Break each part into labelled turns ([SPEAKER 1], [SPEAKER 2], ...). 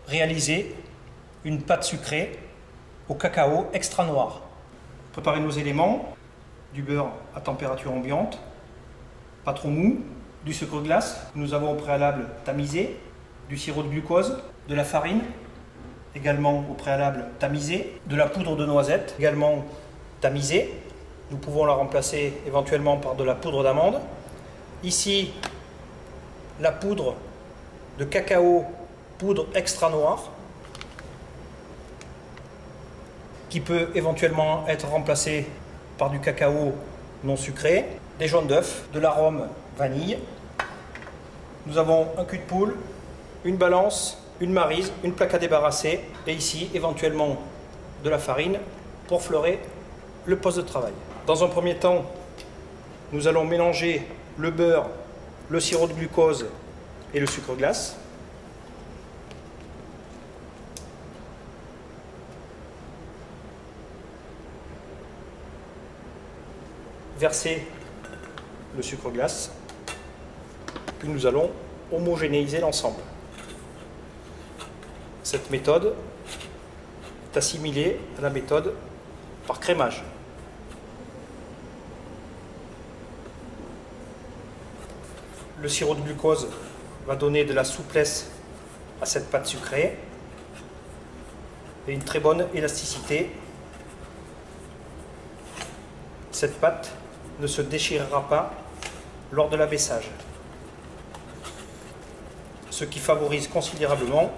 [SPEAKER 1] réaliser une pâte sucrée au cacao extra noir. Préparer nos éléments: du beurre à température ambiante, pas trop mou, du sucre glace, nous avons au préalable tamisé, du sirop de glucose, de la farine, également au préalable tamisé, de la poudre de noisette, également tamisée. Nous pouvons la remplacer éventuellement par de la poudre d'amande. Ici, la poudre de cacao, poudre extra noire, qui peut éventuellement être remplacée par du cacao non sucré, des jaunes d'œufs, de l'arôme vanille. Nous avons un cul de poule, une balance, une maryse, une plaque à débarrasser et ici éventuellement de la farine pour fleurer le poste de travail. Dans un premier temps, nous allons mélanger le beurre, le sirop de glucose et le sucre glace. Verser le sucre glace, puis nous allons homogénéiser l'ensemble. Cette méthode est assimilée à la méthode par crémage. Le sirop de glucose va donner de la souplesse à cette pâte sucrée et une très bonne élasticité. Cette pâte ne se déchirera pas lors de l'abaissage, ce qui favorise considérablement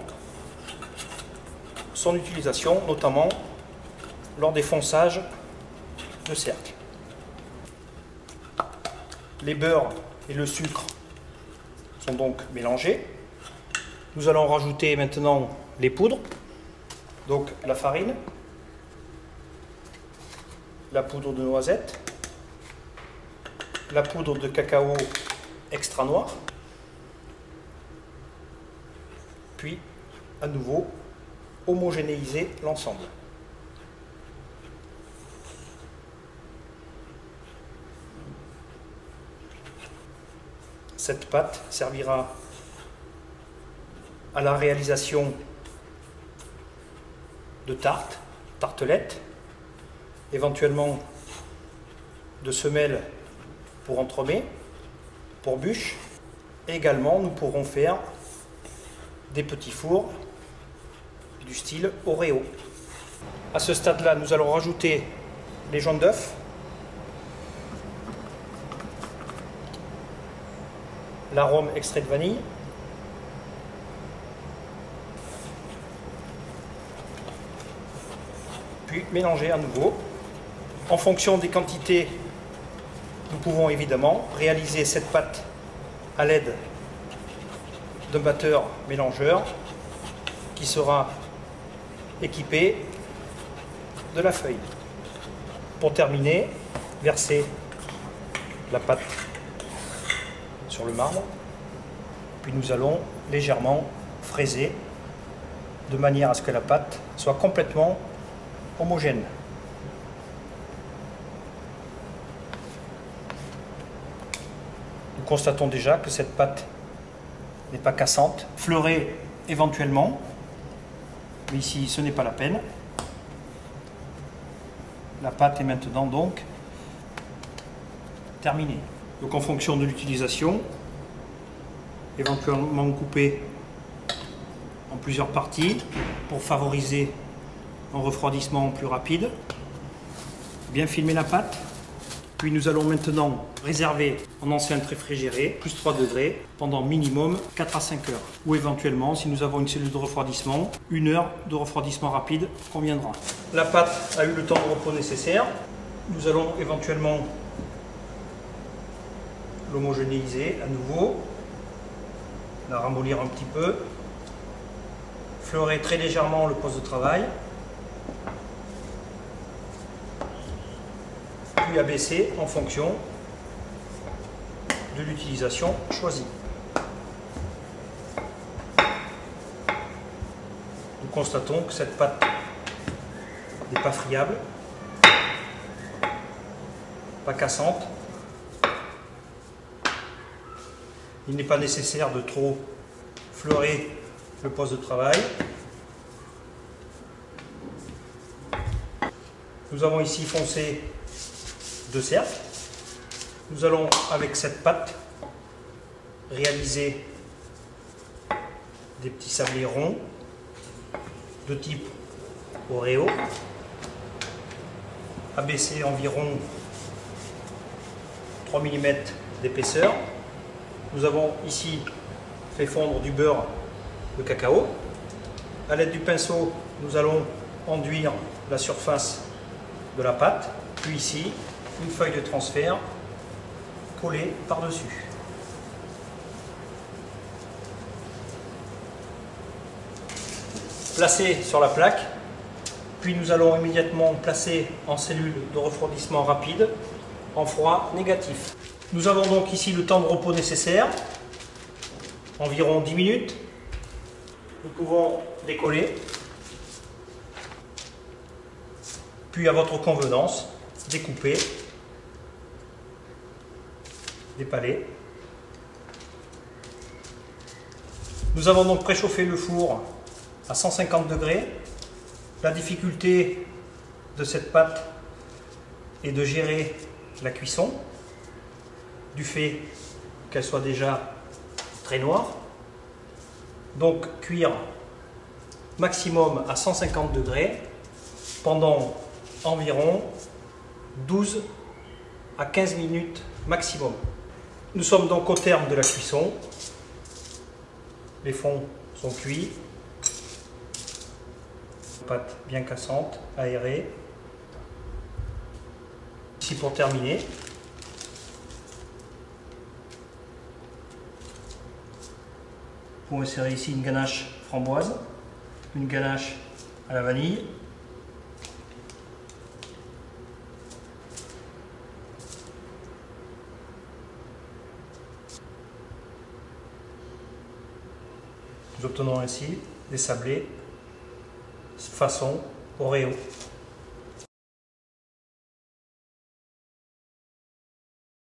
[SPEAKER 1] son utilisation, notamment lors des fonçages de cercle. Les beurres et le sucre sont donc mélangés. Nous allons rajouter maintenant les poudres, donc la farine, la poudre de noisette, la poudre de cacao extra noir, puis à nouveau homogénéiser l'ensemble. Cette pâte servira à la réalisation de tartelettes, éventuellement de semelles pour entremets, pour bûches. Et également, nous pourrons faire des petits fours du style Oreo. À ce stade-là, nous allons rajouter les jaunes d'œufs, l'arôme extrait de vanille, puis mélanger à nouveau. En fonction des quantités, nous pouvons évidemment réaliser cette pâte à l'aide d'un batteur mélangeur qui sera équipé de la feuille. Pour terminer, verser la pâte sur le marbre, puis nous allons légèrement fraiser de manière à ce que la pâte soit complètement homogène. Nous constatons déjà que cette pâte n'est pas cassante, fleurée éventuellement, mais ici ce n'est pas la peine. La pâte est maintenant donc terminée. Donc en fonction de l'utilisation, éventuellement couper en plusieurs parties pour favoriser un refroidissement plus rapide. Bien filmer la pâte. Puis nous allons maintenant réserver en enceinte réfrigérée, plus 3 degrés, pendant minimum 4 à 5 heures. Ou éventuellement, si nous avons une cellule de refroidissement, 1 heure de refroidissement rapide conviendra. La pâte a eu le temps de repos nécessaire. Nous allons éventuellement l'homogénéiser à nouveau, la ramollir un petit peu, fleurer très légèrement le poste de travail, puis abaisser en fonction de l'utilisation choisie. Nous constatons que cette pâte n'est pas friable, pas cassante. Il n'est pas nécessaire de trop fleurer le poste de travail. Nous avons ici foncé 2 cercles. Nous allons, avec cette pâte, réaliser des petits sablés ronds de type Oreo, abaissés environ 3 mm d'épaisseur. Nous avons ici fait fondre du beurre de cacao. À l'aide du pinceau, nous allons enduire la surface de la pâte, puis ici, une feuille de transfert collée par-dessus. Placé sur la plaque, puis nous allons immédiatement placer en cellule de refroidissement rapide en froid négatif. Nous avons donc ici le temps de repos nécessaire, environ 10 minutes. Nous pouvons décoller, puis à votre convenance, découper, dépaler. Nous avons donc préchauffé le four à 150 degrés. La difficulté de cette pâte est de gérer la cuisson, du fait qu'elle soit déjà très noire. Donc cuire maximum à 150 degrés pendant environ 12 à 15 minutes maximum. Nous sommes donc au terme de la cuisson. Les fonds sont cuits. Pâte bien cassante, aérée. Ici pour terminer, pour insérer ici une ganache framboise, une ganache à la vanille. Nous obtenons ainsi des sablés façon Oreo.